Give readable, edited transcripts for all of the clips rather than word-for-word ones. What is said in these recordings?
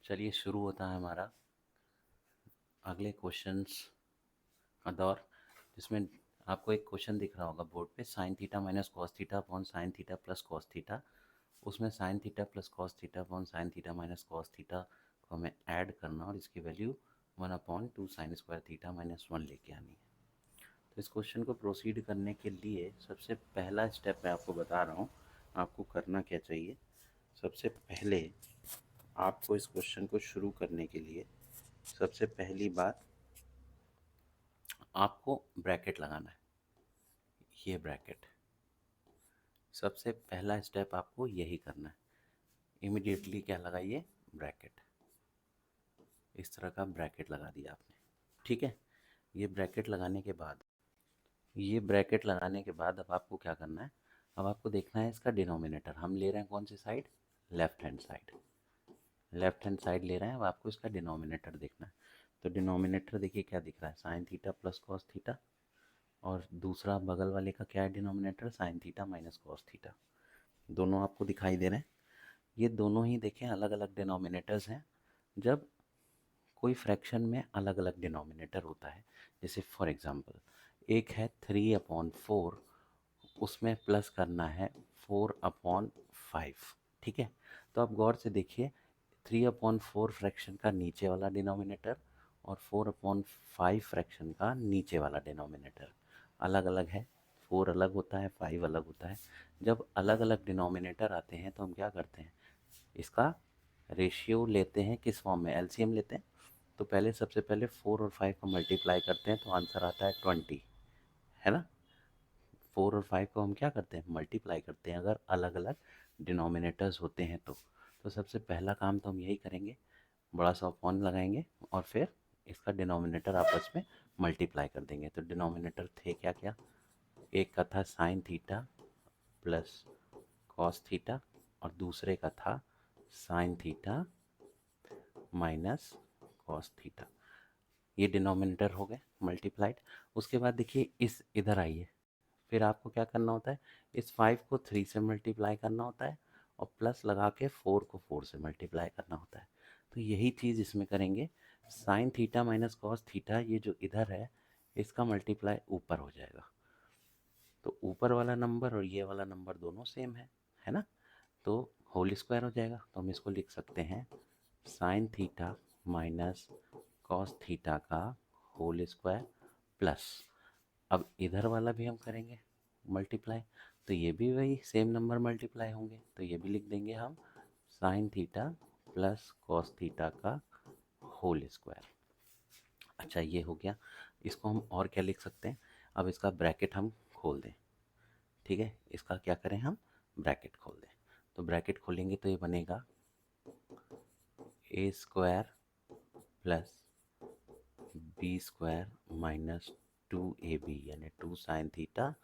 चलिए शुरू होता है हमारा अगले क्वेश्चंस का दौर, जिसमें आपको एक क्वेश्चन दिख रहा होगा बोर्ड पे, sine theta minus cos theta upon sine theta plus cos theta. उसमें sine theta plus cos theta upon sine theta minus cos theta को हमें ऐड करना और इसकी value 1/2 sine square theta minus 1 लेके आनी है। तो इस क्वेश्चन को प्रोसीड करने के लिए सबसे पहला स्टेप मैं आपको बता रहा हूँ आपको करना क्या चाहिए। सबसे पहले आपको इस क्वेश्चन को शुरू करने के लिए सबसे पहली बात आपको ब्रैकेट लगाना है। ये ब्रैकेट सबसे पहला स्टेप आपको यही करना है। इमिडिएटली क्या लगाइए, ब्रैकेट। इस तरह का ब्रैकेट लगा दिया आपने, ठीक है। ये ब्रैकेट लगाने के बाद अब आपको क्या करना है, अब आपको देखना है इसका डिनोमिनेटर। हम ले रहे हैं कौन सी साइड, left hand side. Left hand side ले रहे हैं, अब आपको इसका डिनोमिनेटर देखना है। तो डिनोमिनेटर देखिए क्या दिख रहा है, sign theta plus cos theta, और दूसरा बगल वाले का क्या है denominator, sign theta minus cos theta. दोनों आपको दिखाई दे रहे हैं। ये दोनों ही देखें अलग अलग डिनोमिनेटर्स हैं। जब कोई फ्रैक्शन में अलग अलग डिनोमिनेटर होता है, जैसे फॉर एग्जांपल एक है 3/4, उसमें प्लस करना है 4/5, ठीक है। तो आप गौर से देखिए, 3/4 फ्रैक्शन का नीचे वाला डिनोमिनेटर और 4/5 फ्रैक्शन का नीचे वाला डिनोमिनेटर अलग अलग है। 4 अलग होता है, 5 अलग होता है। जब अलग अलग डिनोमिनेटर आते हैं तो हम क्या करते हैं, इसका रेशियो लेते हैं, किस फॉर्म में, एलसीएम लेते हैं। तो पहले सबसे पहले 4 और 5 को मल्टीप्लाई करते हैं तो आंसर आता है 20, है ना। 4 और 5 को हम क्या करते हैं, मल्टीप्लाई करते हैं अगर अलग अलग डिनोमिनेटर्स होते हैं तो सबसे पहला काम तो हम यही करेंगे, बड़ा सा अपॉन लगाएंगे और फिर इसका डिनोमिनेटर आपस में मल्टीप्लाई कर देंगे। तो डिनोमिनेटर थे क्या क्या, एक का था sign theta plus cos theta और दूसरे का था sign theta minus cos theta. ये डिनोमिनेटर हो गए मल्टीप्लाइड। उसके बाद देखिए इस इधर आइए, फिर आपको क्या करना होता है, इस 5 को 3 से मल्टीप्लाई करना होता है और प्लस लगा के 4 को 4 से मल्टीप्लाई करना होता है। तो यही चीज़ इसमें करेंगे। Sign theta minus cos theta, ये जो इधर है इसका मल्टीप्लाई ऊपर हो जाएगा। तो ऊपर वाला नंबर और ये वाला नंबर दोनों सेम है ना। तो होल स्क्वायर हो जाएगा। तो हम इसको लिख सकते हैं sign theta minus cos theta का होल स्क्वायर प्लस, अब इधर वाला भी हम करेंगे मल्टीप्लाई, तो ये भी वही सेम नंबर मल्टीप्लाई होंगे, तो ये भी लिख देंगे हम sign theta plus cos theta का होल स्क्वायर। अच्छा ये हो गया। इसको हम और क्या लिख सकते हैं, अब इसका ब्रैकेट हम खोल दें, ठीक है। इसका क्या करें, हम ब्रैकेट खोल दें। तो ब्रैकेट खोलेंगे तो ये बनेगा a square plus b square minus 2ab, यानी 2 साइन थीटा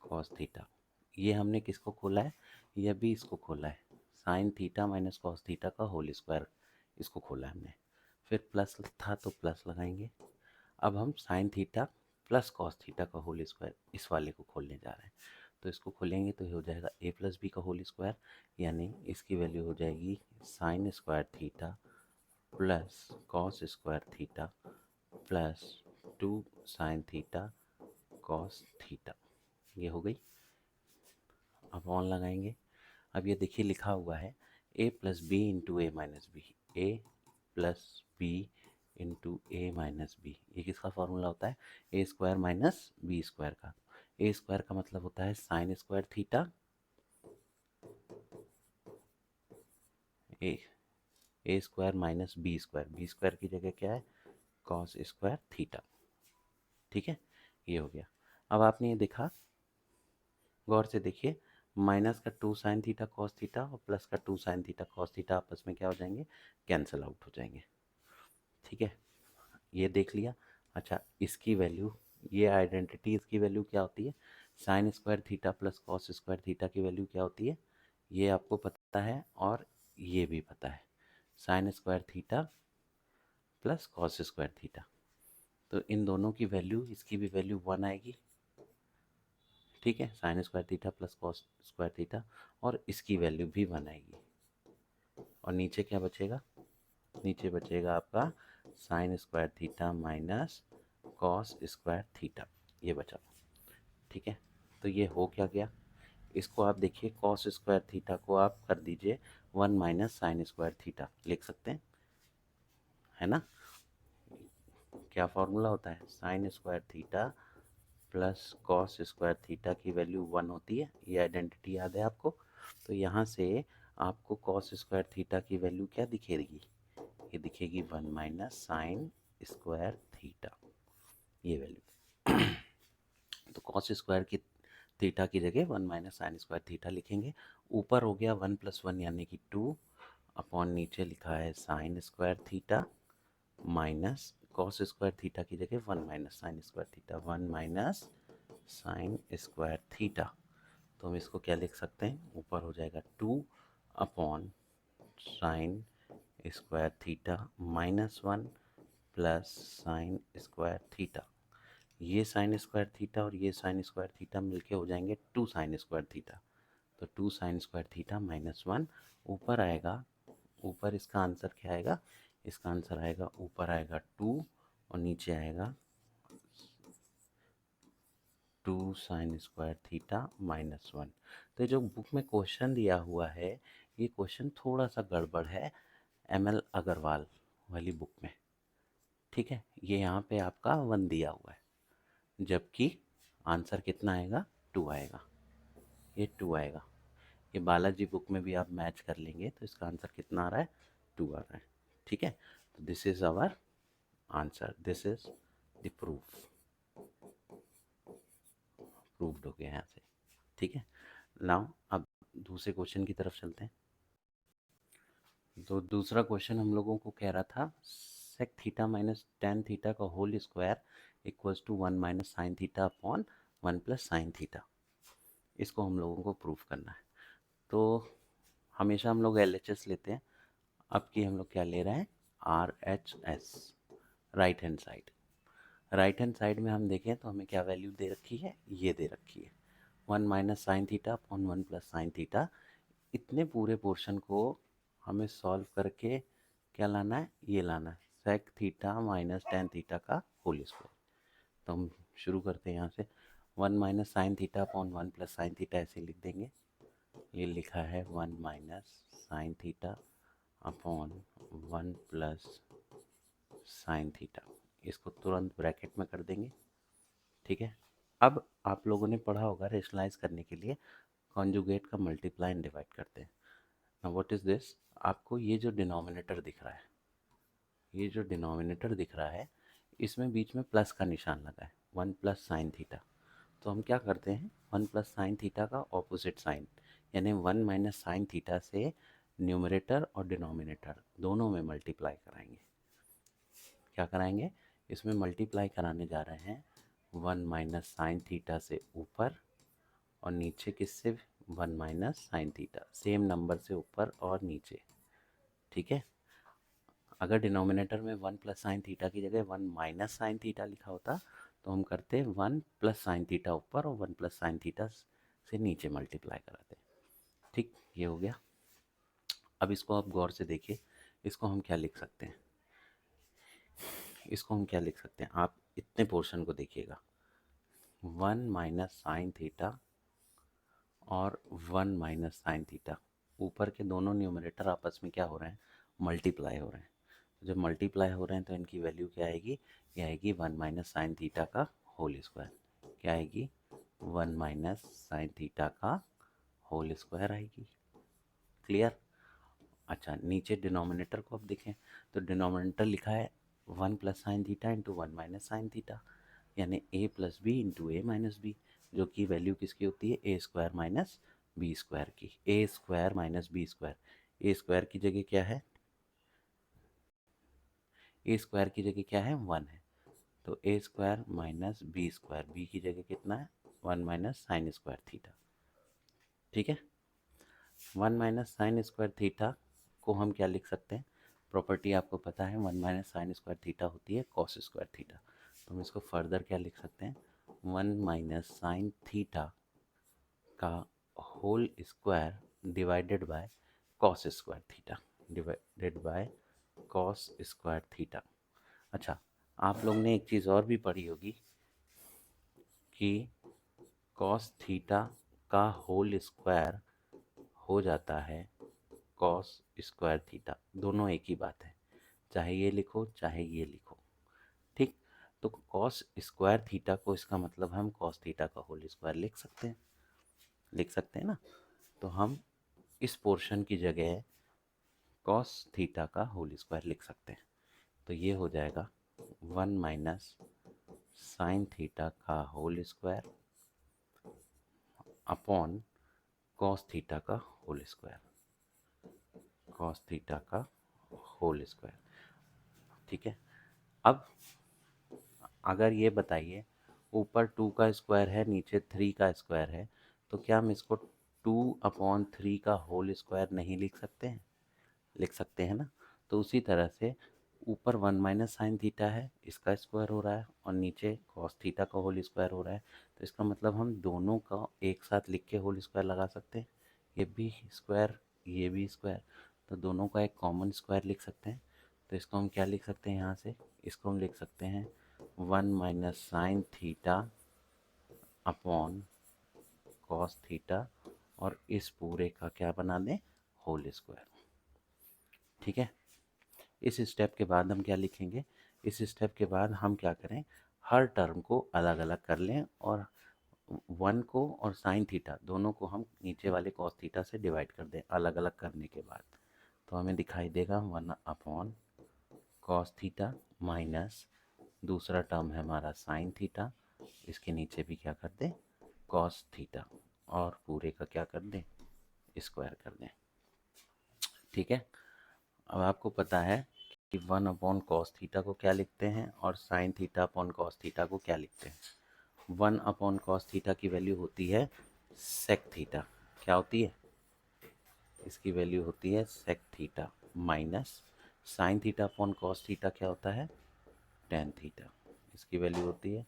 कॉस थीटा। ये हमने किसको खोला है, ये भी इसको खोला है, sign theta minus cos theta का होल स्क्वायर, इसको खोला है हमने। फिर प्लस था तो प्लस लगाएंगे। अब हम sign theta plus cos theta का होल स्क्वायर इस वाले को खोलने जा रहे हैं। तो इसको खोलेंगे तो ये हो जाएगा ए प्लस बी का होल स्क्वायर, यानी इसकी वैल्यू हो जाएगी sign square theta plus cos square theta plus 2 sine theta cos theta. ये हो गई। अब ऑन लगाएंगे। अब ये देखिए लिखा हुआ है a plus B into A minus b, a plus B into A minus b. ये किसका फॉर्मूला होता है, ए स्क्वायर माइनस बी स्क्वायर का। ए स्क्वायर का मतलब होता है sine square theta, a a square minus B square, b square की जगह क्या है, कॉस स्क्वायर थीटा, ठीक है। ये हो गया। अब आपने ये देखा, गौर से देखिए, माइनस का 2 साइन थीटा कॉस थीटा और प्लस का 2 साइन थीटा कॉस थीटा आपस में क्या हो जाएंगे, कैंसिल आउट हो जाएंगे, ठीक है। ये देख लिया। अच्छा इसकी वैल्यू, ये आइडेंटिटी, इसकी वैल्यू क्या होती है, sine square theta plus cos square theta की वैल्यू क्या होती है, ये आपको पता है और ये भी पता है, sine square theta plus cos square theta. तो इन दोनों की वैल्यू, इसकी भी वैल्यू 1 आएगी, ठीक है, sine square theta plus cos square theta, और इसकी वैल्यू भी 1 आएगी। और नीचे क्या बचेगा, नीचे बचेगा आपका sign square theta minus cos square theta, ये बचा। ठीक है, तो ये हो क्या गया, इसको आप देखिए कॉस स्क्वायर थीटा को आप कर दीजिए 1 माइनस साइन स्क्वायर थीटा, लिख सकते हैं, है ना। क्या फॉर्मूला होता है, sine square theta plus cos square theta की वैल्यू 1 होती है, ये आइडेंटिटी याद है आपको। तो यहाँ से आपको कॉस स्क्वायर थीटा की वैल्यू क्या दिखेगी, ये दिखेगी 1 माइनस साइन स्क्वायर थीटा, ये वैल्यू। तो कॉस स्क्वायर की थीटा की जगह 1 माइनस साइन स्क्वायर थीटा लिखेंगे। ऊपर हो गया 1 प्लस 1 यानी कि 2 अपॉन नीचे लिखा है sine square theta minus cos square theta की जगह 1 minus sign square theta, 1 minus sign square theta. तो हम इसको क्या लिख सकते हैं, ऊपर हो जाएगा 2 upon sine square theta minus 1 plus sign square theta. ये साइन स्क्वायर थीटा और ये साइन स्क्वायर थीटा मिलके हो जाएंगे 2 साइन स्क्वायर थीटा। तो 2 साइन स्क्वायर थीटा माइनस 1 ऊपर आएगा, ऊपर इसका आंसर क्या आएगा, इसका आंसर आएगा ऊपर आएगा 2 और नीचे आएगा 2 साइन स्क्वायर थीटा माइनस 1। तो जो बुक में क्वेश्चन दिया हुआ है, ये क्वेश्चन थोड़ा सा गड़बड़ है ML अग्रवाल वाली बुक में। ठीक है, ये यहाँ पे आपका 1 दिया हुआ है, जबकि आंसर कितना आएगा, 2 आएगा, ये 2 आएगा। ये बालाजी बुक में भी आप मैच कर लेंगे तो इसका आंसर कितना आ रहा है, 2 आ रहा है। ठीक है, तो this is our answer, this is the proof, proved हो गया यहाँ से। ठीक है, नाउ अब दूसरे क्वेश्चन की तरफ चलते हैं। तो दूसरा क्वेश्चन हम लोगों को कह रहा था sec theta minus tan theta का whole square equals to 1 minus sine theta upon 1 plus sine theta. इसको हम लोगों को प्रूफ करना है। तो हमेशा हम लोग LHS लेते हैं, अब की हम लोग क्या ले रहे हैं, RHS, right hand side. Right hand side में हम देखें तो हमें क्या वैल्यू दे रखी है, ये दे रखी है 1 minus sine theta upon 1 plus sine theta. इतने पूरे पोर्शन को हमें सॉल्व करके क्या लाना है, ये लाना है sec theta minus tan theta का होल स्क्वायर। तो हम शुरू करते हैं यहाँ से, 1 minus sine theta upon 1 plus sine theta ऐसे लिख देंगे। ये लिखा है 1 minus sine theta upon 1 plus sine theta, इसको तुरंत ब्रैकेट में कर देंगे। ठीक है, अब आप लोगों ने पढ़ा होगा रेशनलाइज करने के लिए कॉन्जुगेट का मल्टीप्लाई एंड डिवाइड करते हैं। नाउ व्हाट इज दिस, आपको ये जो डिनोमिनेटर दिख रहा है, ये जो डिनोमिनेटर दिख रहा है, इसमें बीच में प्लस का निशान लगा है 1 प्लस साइन थीटा। तो हम क्या करते हैं, 1 प्लस साइन थीटा का ऑपोजिट साइन यानी 1 माइनस साइन थीटा से न्यूमरेटर और डिनोमिनेटर दोनों में मल्टीप्लाई कराएंगे। क्या कराएंगे, इसमें मल्टीप्लाई कराने जा रहे हैं 1 माइनस साइन थीटा से ऊपर और नीचे किससे, 1 minus sine theta, same number से ऊपर और नीचे। ठीक है, अगर डिनोमिनेटर में 1 प्लस साइन थीटा की जगह 1 माइनस साइन थीटा लिखा होता तो हम करते 1 प्लस साइन थीटा ऊपर और 1 प्लस साइन थीटा से नीचे मल्टीप्लाई कराते। ठीक, ये हो गया। अब इसको आप गौर से देखिए, इसको हम क्या लिख सकते हैं, इसको हम क्या लिख सकते हैं, आप इतने पोर्शन को देखिएगा, 1 माइनस साइन थीटा और 1 माइनस साइन थीटा, ऊपर के दोनों न्यूमरेटर आपस में क्या हो रहे हैं, मल्टीप्लाई हो रहे हैं। जब मल्टीप्लाई हो रहे हैं तो इनकी वैल्यू क्या आएगी, ये आएगी 1 माइनस साइन थीटा का होल स्क्वायर। क्या आएगी, 1 माइनस साइन थीटा का होल स्क्वायर आएगी। क्लियर। अच्छा, नीचे डिनोमिनेटर को अब देखें तो डिनोमिनेटर लिखा है 1 plus sine theta into 1 minus sine theta, यानी a plus B into A minus B, जो कि वैल्यू किसकी होती है, ए स्क्वायर माइनस बी स्क्वायर की, A square minus B square. A square की जगह क्या है, ए स्क्वायर की जगह क्या है, 1 है, तो a square minus B square, b की जगह कितना है, 1 माइनस साइन स्क्वायर थीटा। ठीक है, 1 माइनस साइन स्क्वायर थीटा को हम क्या लिख सकते हैं, प्रॉपर्टी आपको पता है 1 माइनस साइन स्क्वायर थीटा होती है कॉस स्क्वायर थीटा। तो हम इसको फर्दर क्या लिख सकते हैं, 1 माइनस साइन थीटा का whole square divided by cos square theta, divided by cos square theta. अच्छा, आप लोग ने एक चीज़ और भी पढ़ी होगी कि कॉस थीटा का होल स्क्वायर हो जाता है कॉस स्क्वायर थीटा। दोनों एक ही बात है, चाहे ये लिखो चाहे ये लिखो, ठीक। तो कॉस स्क्वायर थीटा को, इसका मतलब हम कॉस थीटा का होल स्क्वायर लिख सकते हैं, लिख सकते हैं ना। तो हम इस पोर्शन की जगह कॉस थीटा का होल स्क्वायर लिख सकते हैं। तो ये हो जाएगा 1 माइनस साइन थीटा का whole square upon cos theta का होल स्क्वायर, कॉस थीटा का होल स्क्वायर, ठीक है। अब अगर ये बताइए, ऊपर 2 का स्क्वायर है, नीचे 3 का स्क्वायर है, तो क्या हम इसको 2/3 का होल स्क्वायर नहीं लिख सकते हैं? लिख सकते हैं ना। तो उसी तरह से ऊपर 1 माइनस साइन थीटा है, इसका स्क्वायर हो रहा है, और नीचे कॉस थीटा का होल स्क्वायर हो रहा है। तो इसका मतलब हम दोनों का एक साथ लिख के होल स्क्वायर लगा सकते हैं। ये भी स्क्वायर, ये भी स्क्वायर, तो दोनों का एक कॉमन स्क्वायर लिख सकते हैं। तो इसको हम क्या लिख सकते हैं यहाँ से? इसको हम लिख सकते हैं 1 minus sine theta upon cos theta, और इस पूरे का क्या बना दें? होल स्क्वायर, ठीक है। इस स्टेप के बाद हम क्या लिखेंगे? इस स्टेप के बाद हम क्या करें, हर टर्म को अलग अलग कर लें, और 1 को और साइन थीटा दोनों को हम नीचे वाले कॉस थीटा से डिवाइड कर दें अलग अलग करने के बाद। तो हमें दिखाई देगा 1 अपॉन कॉस थीटा माइनस दूसरा टर्म है हमारा साइन थीटा, इसके नीचे भी क्या कर दें? कॉस थीटा, और पूरे का क्या कर दें? स्क्वायर कर दें, ठीक है। अब आपको पता है कि 1 अपॉन कॉस थीटा को क्या लिखते हैं और sign theta upon cos theta को क्या लिखते हैं। 1 अपॉन कॉस थीटा की वैल्यू होती है सेक थीटा। क्या होती है? इसकी वैल्यू होती है sec theta minus sine theta upon cos theta क्या होता है? Tan theta. इसकी वैल्यू होती है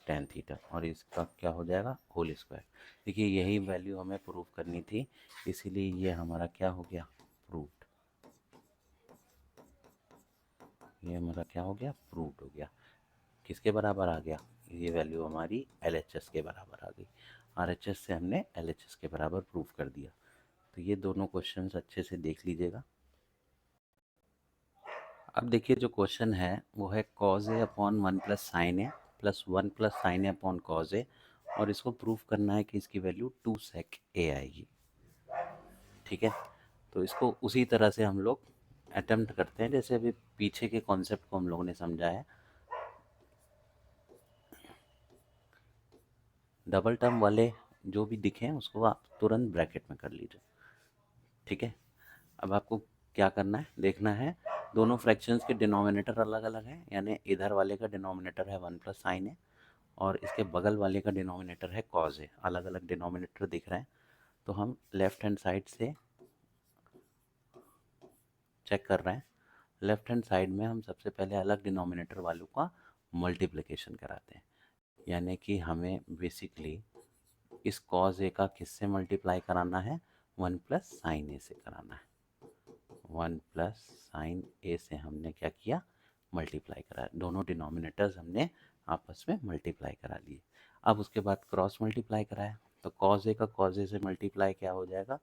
टेन थीटा, और इसका क्या हो जाएगा? Whole square. देखिए यही वैल्यू हमें प्रूव करनी थी, इसीलिए ये हमारा क्या हो गया? प्रूव्ड। ये हमारा क्या हो गया? प्रूव्ड हो गया। किसके बराबर आ गया? ये वैल्यू हमारी LHS के बराबर आ गई। RHS से हमने LHS के बराबर प्रूव कर दिया। तो ये दोनों क्वेश्चंस अच्छे से देख लीजिएगा। अब देखिए जो क्वेश्चन है वो है cause A upon 1 plus sign A plus 1 plus sign A upon cos a, और इसको प्रूव करना है कि इसकी वैल्यू 2 सेक ए आएगी, ठीक है। तो इसको उसी तरह से हम लोग अटेम्प्ट करते हैं जैसे अभी पीछे के कॉन्सेप्ट को हम लोगों ने समझा है। डबल टर्म वाले जो भी दिखे उसको आप तुरंत ब्रैकेट में कर लीजिए, ठीक है। अब आपको क्या करना है, देखना है दोनों फ्रैक्शंस के डिनोमिनेटर अलग अलग हैं, यानी इधर वाले का डिनोमिनेटर है 1 प्लस साइन है, और इसके बगल वाले का डिनोमिनेटर है कॉज है। अलग अलग डिनोमिनेटर दिख रहे हैं, तो हम लेफ्ट हैंड साइड से चेक कर रहे हैं। लेफ्ट हैंड साइड में हम सबसे पहले अलग डिनोमिनेटर वालों का मल्टीप्लिकेशन कराते हैं, यानी कि हमें बेसिकली इस कॉज ए का किससे मल्टीप्लाई कराना है? 1 प्लस साइन ए से कराना है। 1 प्लस साइन ए से हमने क्या किया? मल्टीप्लाई करा, दोनों डिनोमिनेटर्स हमने आपस में मल्टीप्लाई करा लिए। अब उसके बाद क्रॉस मल्टीप्लाई कराया, तो कॉज ए का कॉज ए से मल्टीप्लाई क्या हो जाएगा?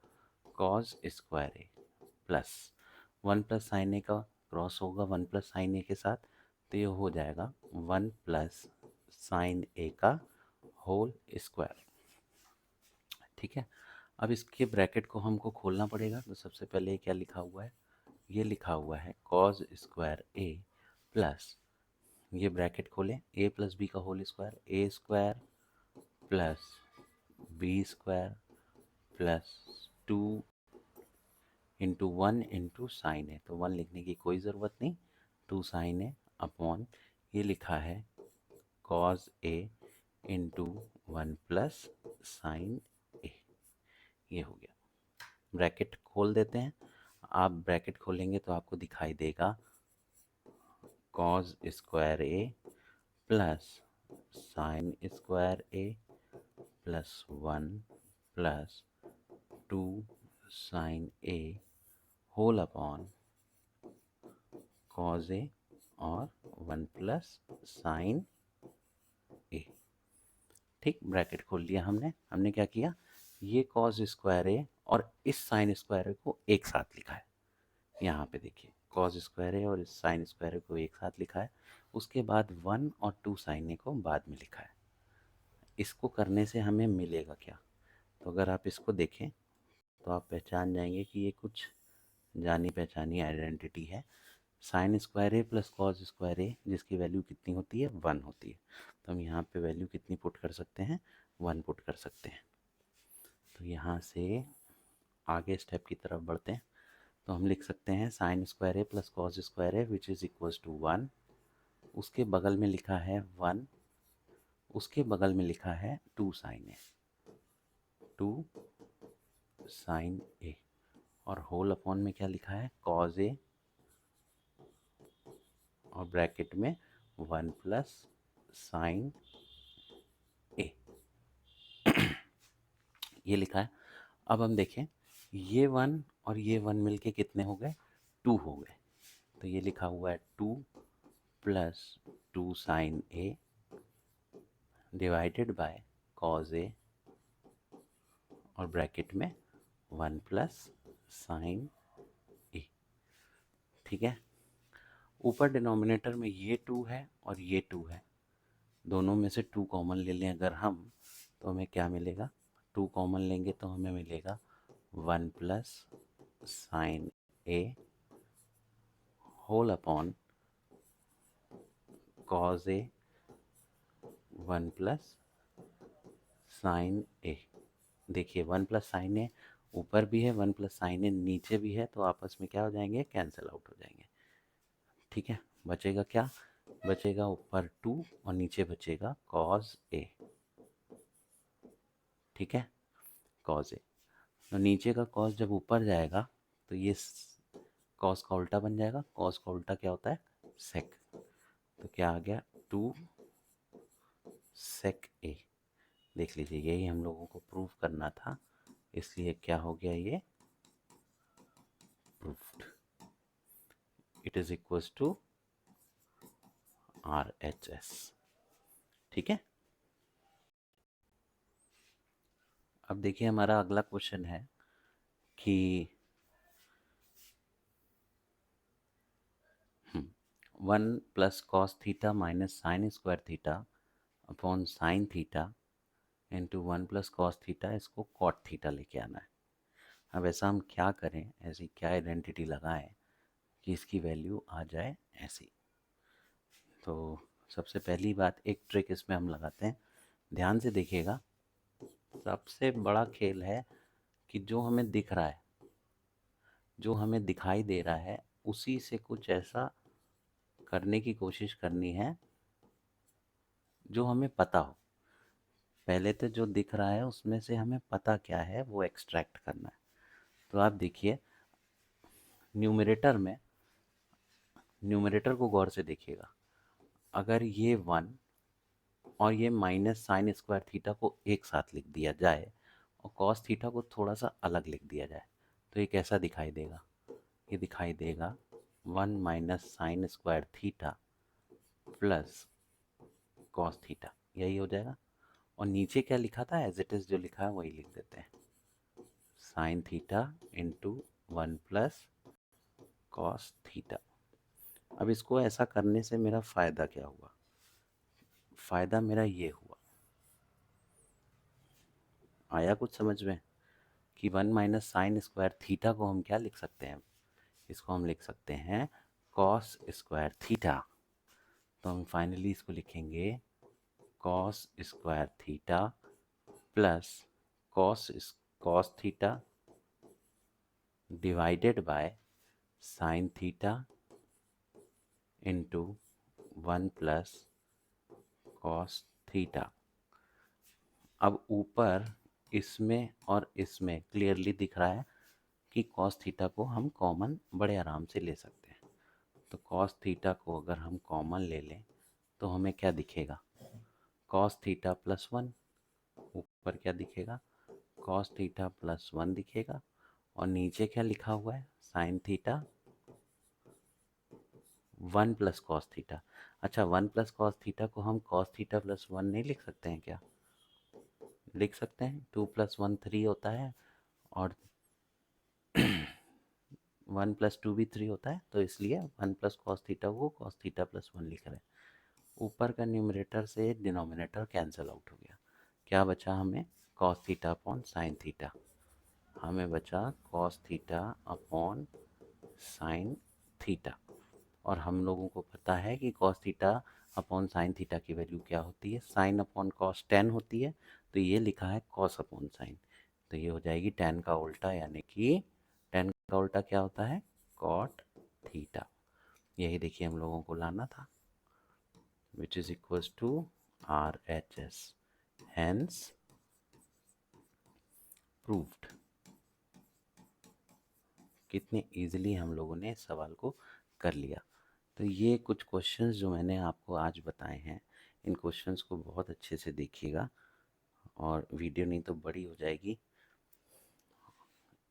कॉज स्क्वायर ए प्लस 1 प्लस साइन ए का क्रॉस होगा 1 प्लस साइन ए के साथ, तो ये हो जाएगा 1 प्लस साइन ए का होल स्क्वायर, ठीक है। अब इसके ब्रैकेट को हमको खोलना पड़ेगा, तो सबसे पहले क्या लिखा हुआ है? ये लिखा हुआ है कॉज स्क्वायर ए प्लस, ये ब्रैकेट खोलें, ए प्लस बी का होल स्क्वायर, ए square plus b square plus 2 into 1 into sine है, तो 1 लिखने की कोई ज़रूरत नहीं, 2 साइन है अपॉन ये लिखा है कॉज ए इंटू 1 प्लस साइन ए। ये हो गया। ब्रैकेट खोल देते हैं। आप ब्रैकेट खोलेंगे तो आपको दिखाई देगा cause square A plus sign square A plus 1 plus 2 sine A whole upon cos a और 1 प्लस साइन ए। ठीक, ब्रैकेट खोल लिया हमने क्या किया, ये कॉज स्क्वायर ए और इस साइन स्क्वायर ए को एक साथ लिखा है। यहाँ पे देखिए कॉज स्क्वायर ए और इस साइन स्क्वायर ए को एक साथ लिखा है। उसके बाद 1 और 2 साइन ए को बाद में लिखा है। इसको करने से हमें मिलेगा क्या, तो अगर आप इसको देखें तो आप पहचान जाएंगे कि ये कुछ जानी पहचानी आइडेंटिटी है। साइन स्क्वायर ए प्लस कॉस स्क्वायर ए जिसकी वैल्यू कितनी होती है, 1 होती है। तो हम यहाँ पे वैल्यू कितनी पुट कर सकते हैं, 1 पुट कर सकते हैं। तो यहाँ से आगे स्टेप की तरफ बढ़ते हैं। तो हम लिख सकते हैं sine square A plus cos square A which is equals to 1। उसके बगल में लिखा है 1, उसके बगल में लिखा है 2 साइन ए, 2 साइन ए, और होल अपॉन में क्या लिखा है, कॉज ए और ब्रैकेट में 1 प्लस साइन ए, ये लिखा है। अब हम देखें ये 1 और ये 1 मिलके कितने हो गए, 2 हो गए। तो ये लिखा हुआ है 2 plus 2 sine a divided by cos a और ब्रैकेट में 1 प्लस साइन ए। ठीक है, ऊपर डिनोमिनेटर में ये 2 है और ये 2 है, दोनों में से 2 कॉमन ले लें अगर हम, तो हमें क्या मिलेगा, 2 कॉमन लेंगे तो हमें मिलेगा 1 प्लस साइन ए होल अपॉन कॉज ए 1 प्लस साइन ए। देखिए 1 प्लस साइन ए ऊपर भी है, 1 प्लस साइन ए नीचे भी है, तो आपस में क्या हो जाएंगे, कैंसिल आउट हो जाएंगे। ठीक है, बचेगा क्या, बचेगा ऊपर 2 और नीचे बचेगा कॉज ए। ठीक है, कॉज ए, तो नीचे का कॉस जब ऊपर जाएगा तो ये कॉस का उल्टा बन जाएगा। कॉस का उल्टा क्या होता है, सेक। तो क्या आ गया, 2 सेक ए। देख लीजिए यही हम लोगों को प्रूफ करना था, इसलिए क्या हो गया, ये proofed. It is equals to RHS। ठीक है, अब देखिए हमारा अगला क्वेश्चन है कि 1 plus cos theta minus sign square theta upon sine theta into 1 plus cos theta, इसको कॉट थीटा लेके आना है। अब ऐसा हम क्या करें, ऐसी क्या आइडेंटिटी लगाएं कि इसकी वैल्यू आ जाए ऐसी। तो सबसे पहली बात, एक ट्रिक इसमें हम लगाते हैं, ध्यान से देखिएगा। सबसे बड़ा खेल है कि जो हमें दिख रहा है, जो हमें दिखाई दे रहा है, उसी से कुछ ऐसा करने की कोशिश करनी है जो हमें पता हो। पहले तो जो दिख रहा है उसमें से हमें पता क्या है वो एक्सट्रैक्ट करना है। तो आप देखिए न्यूमरेटर में, न्यूमरेटर को गौर से देखिएगा। अगर ये 1 और ये माइनस साइन स्क्वायर थीटा को एक साथ लिख दिया जाए और कॉस थीटा को थोड़ा सा अलग लिख दिया जाए, तो ये कैसा दिखाई देगा, ये दिखाई देगा 1 minus sign square theta plus cos theta, यही हो जाएगा। और नीचे क्या लिखा था, एज इट इज़ जो लिखा है वही लिख देते हैं, sign theta into 1 plus cos theta. अब इसको ऐसा करने से मेरा फ़ायदा क्या हुआ, फ़ायदा मेरा ये हुआ, आया कुछ समझ में, कि 1 माइनस साइन स्क्वायर थीटा को हम क्या लिख सकते हैं, इसको हम लिख सकते हैं कॉस स्क्वायर थीटा। तो हम फाइनली इसको लिखेंगे cos square theta plus cos theta divided by sine theta into 1 plus cos theta. अब ऊपर इसमें और इसमें क्लियरली दिख रहा है कि कॉस थीटा को हम कॉमन बड़े आराम से ले सकते हैं। तो कॉस थीटा को अगर हम कॉमन ले लें तो हमें क्या दिखेगा, कॉस थीटा प्लस 1, ऊपर क्या दिखेगा, कॉस थीटा प्लस 1 दिखेगा, और नीचे क्या लिखा हुआ है, sine theta 1 plus cos theta. अच्छा, 1 प्लस कॉस थीटा को हम कॉस थीटा प्लस 1 नहीं लिख सकते हैं क्या? लिख सकते हैं। 2 प्लस 1 3 होता है, और 1 प्लस 2 भी 3 होता है, तो इसलिए 1 प्लस कॉस थीटा को कॉस थीटा प्लस 1 लिख रहे हैं। ऊपर का न्यूमरेटर से डिनोमिनेटर कैंसिल आउट हो गया। क्या बचा हमें? Cos theta upon sine theta. हमें बचा cos theta upon sine theta. और हम लोगों को पता है कि cos theta upon sine theta की वैल्यू क्या होती है? साइन अपॉन कॉस 10 होती है। तो ये लिखा है कॉस अपॉन साइन, तो ये हो जाएगी 10 का उल्टा, यानी कि 10 का उल्टा क्या होता है? Cot theta. यही देखिए हम लोगों को लाना था, which is equals to RHS, hence proved। कितने इजीली हम लोगों ने इस सवाल को कर लिया। तो ये कुछ क्वेश्चंस जो मैंने आपको आज बताए हैं, इन क्वेश्चंस को बहुत अच्छे से देखिएगा, और वीडियो नहीं तो बड़ी हो जाएगी।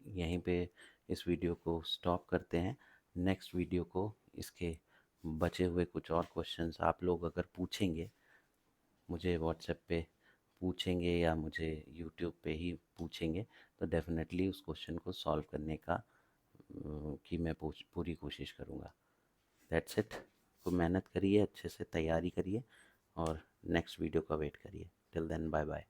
यहीं पे इस वीडियो को स्टॉप करते हैं। नेक्स्ट वीडियो को इसके बचे हुए कुछ और क्वेश्चंस आप लोग अगर पूछेंगे, मुझे व्हाट्सएप पे पूछेंगे या मुझे यूट्यूब पे ही पूछेंगे, तो डेफ़िनेटली उस क्वेश्चन को सॉल्व करने का की मैं पूरी कोशिश करूँगा। That's it. खूब मेहनत करिए, अच्छे से तैयारी करिए, और नेक्स्ट वीडियो का वेट करिए। Till then, bye bye.